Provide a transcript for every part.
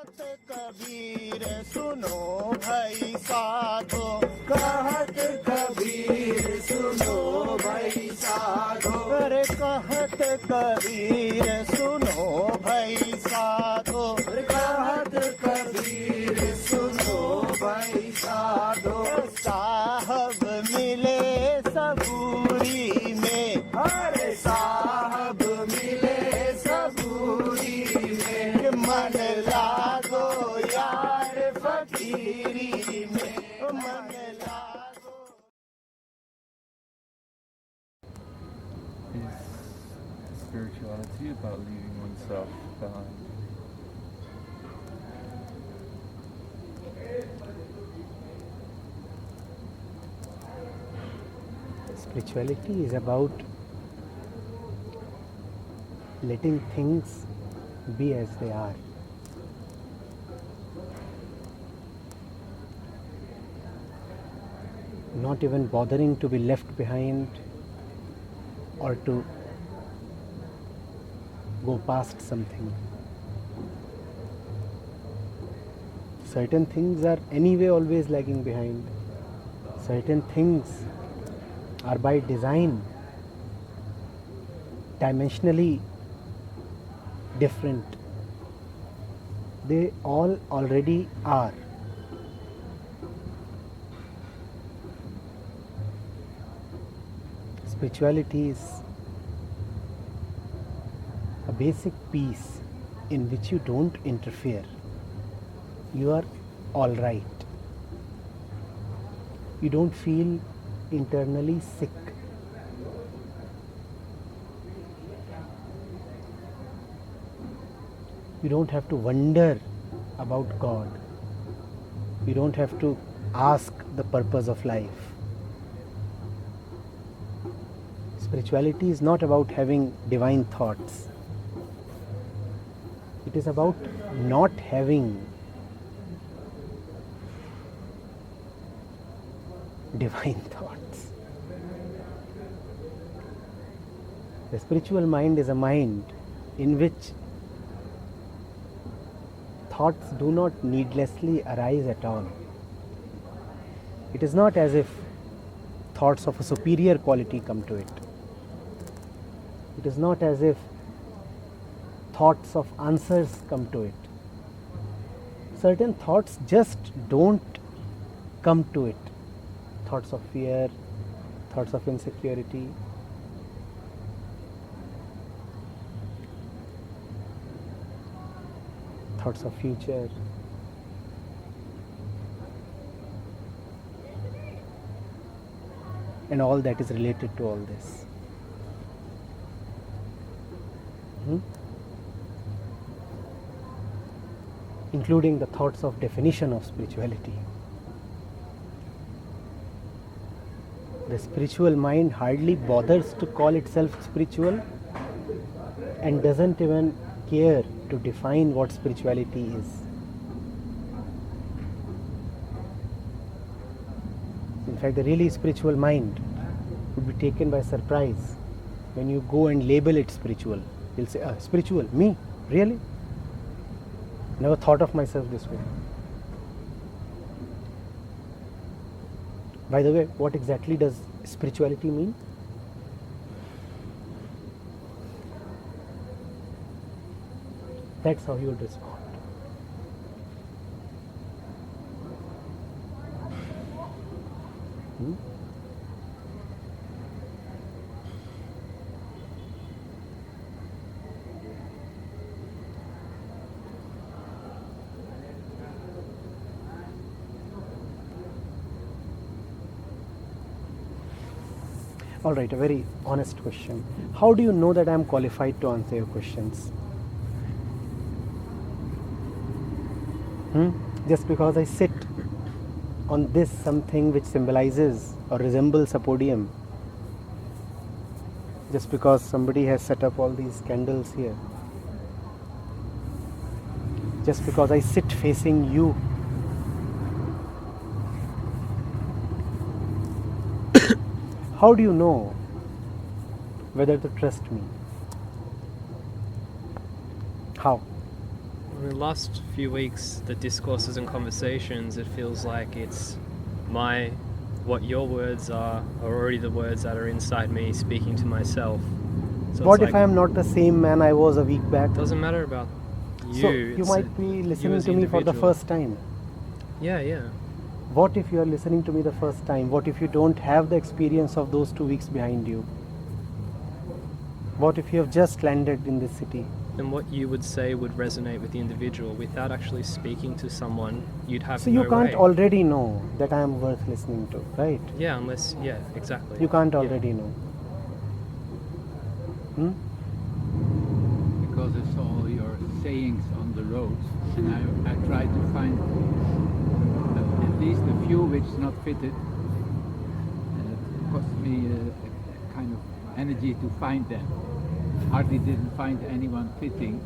कबीर सुनो भाई साधो, कहत कबीर सुनो भाई साधो, अरे कहत कबीर सुनो भाई साधो, कहत कबीर सुनो भाई साधो। साहब मिले सबूरी में, अरे साहब मिले सबूरी में, मन लागो यार फकीरी में, मन लागो। Is spirituality about leaving oneself behind? Spirituality is about letting things be as they are. Not even bothering to be left behind or to go past something. Certain things are anyway always lagging behind. Certain things are by design dimensionally different. They all already are. Spirituality is a basic peace in which you don't interfere. You are all right. You don't feel internally sick. You don't have to wonder about God. You don't have to ask the purpose of life. Spirituality is not about having divine thoughts. It is about not having divine thoughts. The spiritual mind is a mind in which thoughts do not needlessly arise at all. It is not as if thoughts of a superior quality come to it. It is not as if thoughts of answers come to it. Certain thoughts just don't come to it. Thoughts of fear, thoughts of insecurity, thoughts of future. And all that is related to all this. Including the thoughts of definition of spirituality. The spiritual mind hardly bothers to call itself spiritual and doesn't even care to define what spirituality is. In fact, the really spiritual mind would be taken by surprise when you go and label it spiritual. You'll say, spiritual? Me? Really? Never thought of myself this way. By the way, what exactly does spirituality mean? That's how you would respond. All right, a very honest question. How do you know that I am qualified to answer your questions? Just because I sit on this something which symbolizes or resembles a podium, just because somebody has set up all these candles here, just because I sit facing you, how do you know whether to trust me? How? In the last few weeks, the discourses and conversations, it feels like it's what your words are already the words that are inside me speaking to myself. So What it's if like, I am not the same man I was a week back? doesn't matter about you. So you it's might be you listening as to the me for the individual. first time. Yeah. What if you are listening to me the first time? What if you don't have the experience of those 2 weeks behind you? What if you have just landed in this city? And what you would say would resonate with the individual without actually speaking to someone. You'd have So no you can't way. already know that I am worth listening to, right? Yeah, exactly. You can't Yeah. already know. Because it's all your sayings on the road, and I try to find at least a few which not fitted, and it cost me a kind of energy to find them. Hardly didn't find anyone fitting,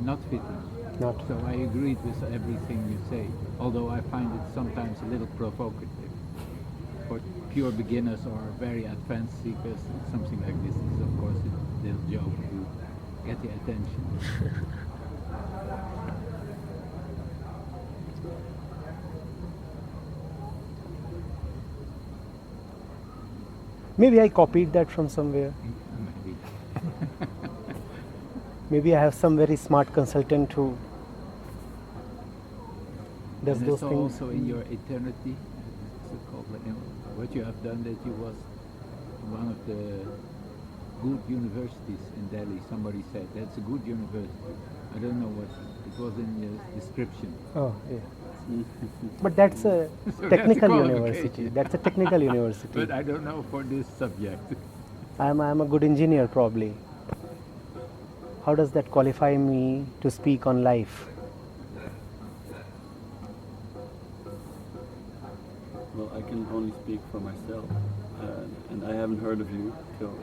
not fitting. Not. So I agreed with everything you say, although I find it sometimes a little provocative for pure beginners or very advanced seekers. Something like this is, of course, a little joke to get the attention. Maybe I copied that from somewhere. Maybe. Maybe I have some very smart consultant who does And those it's things. also in your eternity, so-called, what you have done, that you was one of the good universities in Delhi. Somebody said that's a good university. I don't know what it was in the description. Oh, yeah. But that's a So technical that's a university. qualification. That's a technical university. But I don't know for this subject. I'm a good engineer probably. How does that qualify me to speak on life? Well, I can only speak for myself, and I haven't heard of you till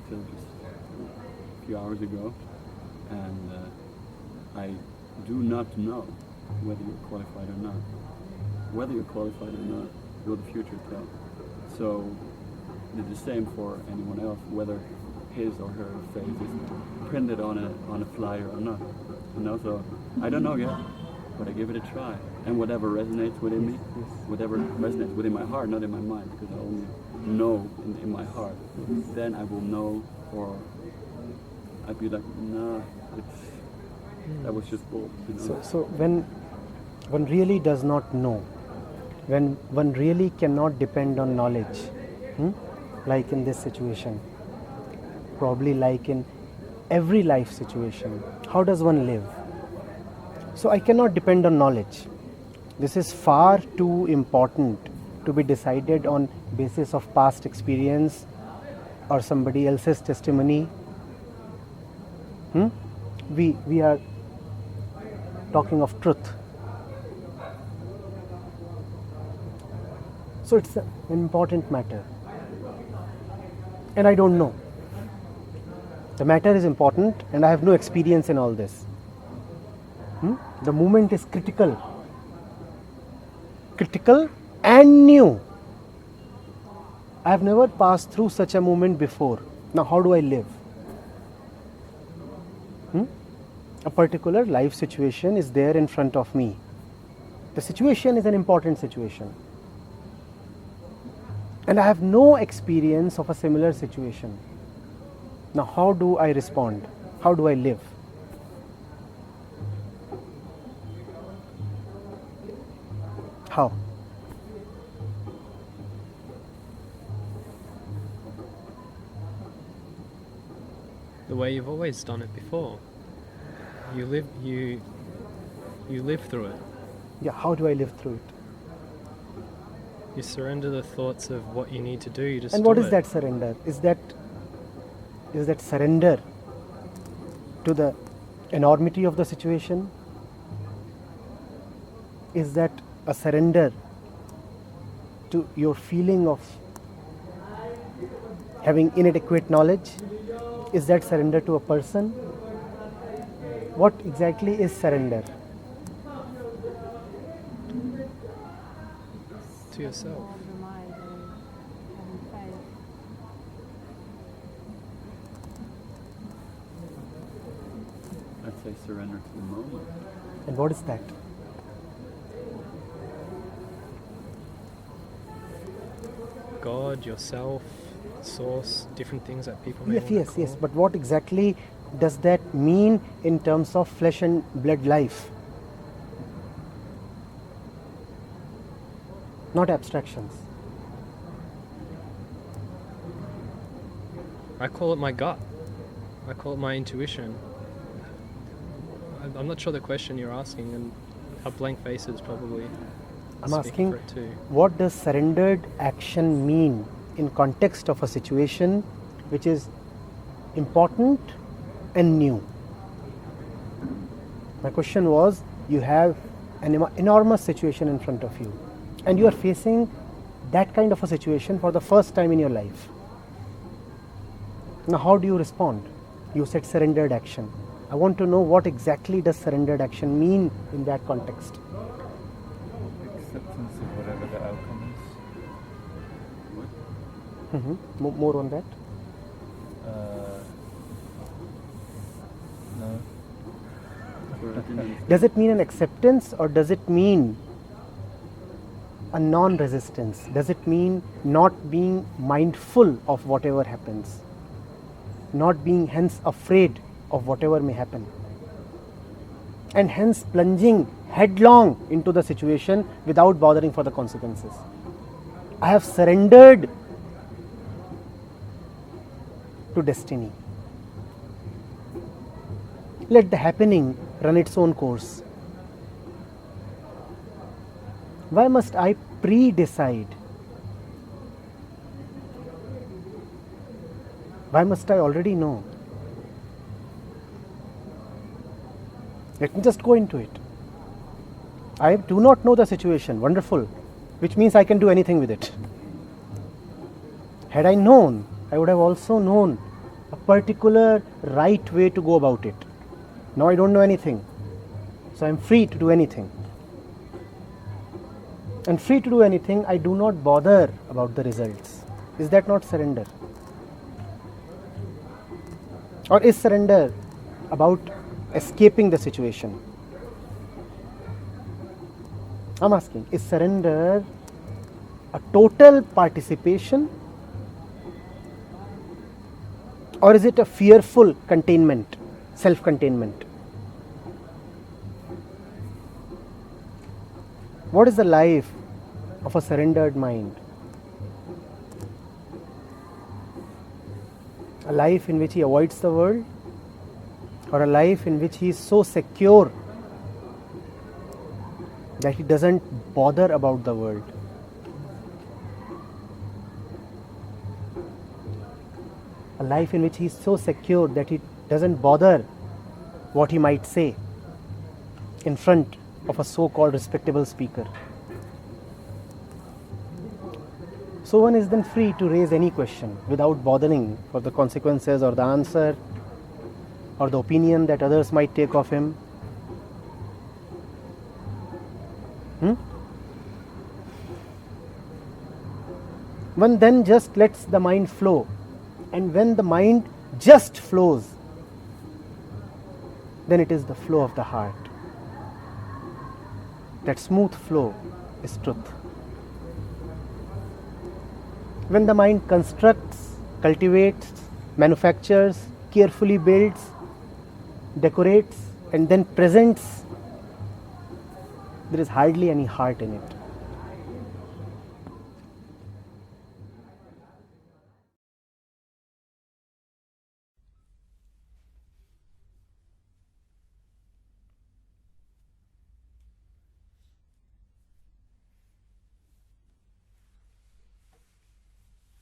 just a few hours ago, and I do not know whether you're qualified or not. Whether you're qualified or not, will the future tell. So it's the same for anyone else, whether his or her faith is printed on a flyer or not. And also, I don't know yet, but I give it a try. And whatever resonates within me, whatever resonates within my heart, not in my mind, because I only know in my heart, then I will know, or I'd be like, nah, that was just bull. You know? So when one really does not know, when one really cannot depend on knowledge, like in this situation, probably like in every life situation, how does one live? So I cannot depend on knowledge. This is far too important to be decided on basis of past experience or somebody else's testimony. We are talking of truth. So it's an important matter. And I don't know. The matter is important and I have no experience in all this. The moment is critical. Critical and new. I have never passed through such a moment before. Now how do I live? A particular life situation is there in front of me. The situation is an important situation. And I have no experience of a similar situation. Now how do I respond? How do I live? How? The way you've always done it before. You live through it. Yeah, how do I live through it? You surrender the thoughts of what you need to do. You just And what do is it. that surrender? Is that surrender to the enormity of the situation? Is that a surrender to your feeling of having inadequate knowledge? Is that surrender to a person? What exactly is surrender? To yourself. Compromise and having faith. I say surrender to the moment. And what is that? God, yourself, source, different things that people may Yes, want to yes, call. yes. But what exactly does that mean in terms of flesh and blood life? Not abstractions. I call it my gut. I call it my intuition. I'm not sure the question you're asking, and our blank faces probably I'm speak asking, for it too. what does surrendered action mean in context of a situation which is important and new? My question was, you have an enormous situation in front of you, and you are facing that kind of a situation for the first time in your life. Now, how do you respond? You said surrendered action. I want to know what exactly does surrendered action mean in that context. Acceptance of whatever the outcome is. More on that. No. Sorry, I didn't understand. Does it mean an acceptance, or does it mean a non-resistance? Does it mean not being mindful of whatever happens? Not being hence afraid of whatever may happen? And hence plunging headlong into the situation without bothering for the consequences. I have surrendered to destiny. Let the happening run its own course. Why must I pre-decide? Why must I already know? Let me just go into it. I do not know the situation. Wonderful. Which means I can do anything with it. Had I known, I would have also known a particular right way to go about it. Now I don't know anything. So I am free to do anything. And free to do anything, I do not bother about the results. Is that not surrender? Or is surrender about escaping the situation? I'm asking, is surrender a total participation, or is it a fearful containment, self-containment? What is the life of a surrendered mind? A life in which he avoids the world, or a life in which he is so secure that he doesn't bother about the world? A life in which he is so secure that he doesn't bother what he might say in front of a so-called respectable speaker. So one is then free to raise any question without bothering for the consequences or the answer or the opinion that others might take of him. One then just lets the mind flow, and when the mind just flows, then it is the flow of the heart. That smooth flow is truth. When the mind constructs, cultivates, manufactures, carefully builds, decorates, and then presents, there is hardly any heart in it.